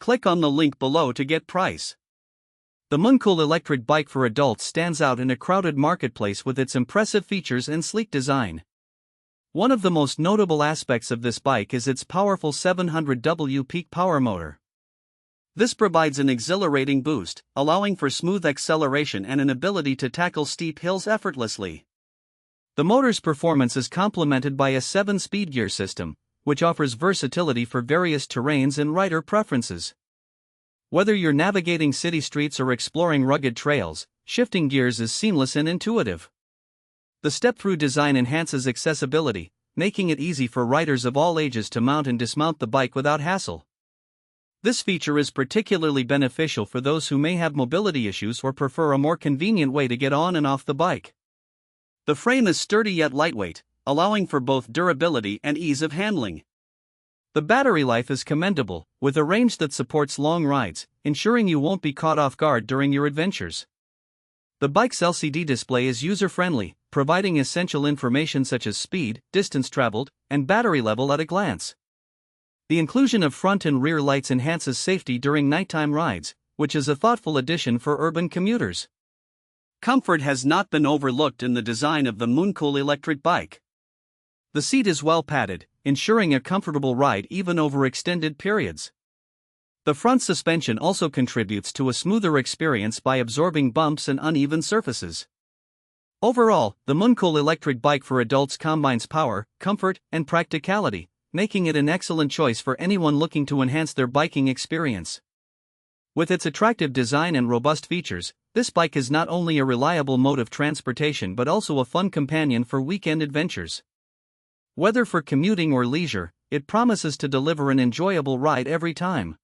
Click on the link below to get price. The MOONCOOL Electric Bike for adults stands out in a crowded marketplace with its impressive features and sleek design. One of the most notable aspects of this bike is its powerful 700W peak power motor. This provides an exhilarating boost, allowing for smooth acceleration and an ability to tackle steep hills effortlessly. The motor's performance is complemented by a 7-speed gear system, which offers versatility for various terrains and rider preferences. Whether you're navigating city streets or exploring rugged trails, shifting gears is seamless and intuitive. The step-through design enhances accessibility, making it easy for riders of all ages to mount and dismount the bike without hassle. This feature is particularly beneficial for those who may have mobility issues or prefer a more convenient way to get on and off the bike. The frame is sturdy yet lightweight, allowing for both durability and ease of handling. The battery life is commendable, with a range that supports long rides, ensuring you won't be caught off guard during your adventures. The bike's LCD display is user-friendly, providing essential information such as speed, distance traveled, and battery level at a glance. The inclusion of front and rear lights enhances safety during nighttime rides, which is a thoughtful addition for urban commuters. Comfort has not been overlooked in the design of the MOONCOOL electric bike. The seat is well padded, ensuring a comfortable ride even over extended periods. The front suspension also contributes to a smoother experience by absorbing bumps and uneven surfaces. Overall, the MOONCOOL electric bike for adults combines power, comfort, and practicality, making it an excellent choice for anyone looking to enhance their biking experience. With its attractive design and robust features, this bike is not only a reliable mode of transportation but also a fun companion for weekend adventures. Whether for commuting or leisure, it promises to deliver an enjoyable ride every time.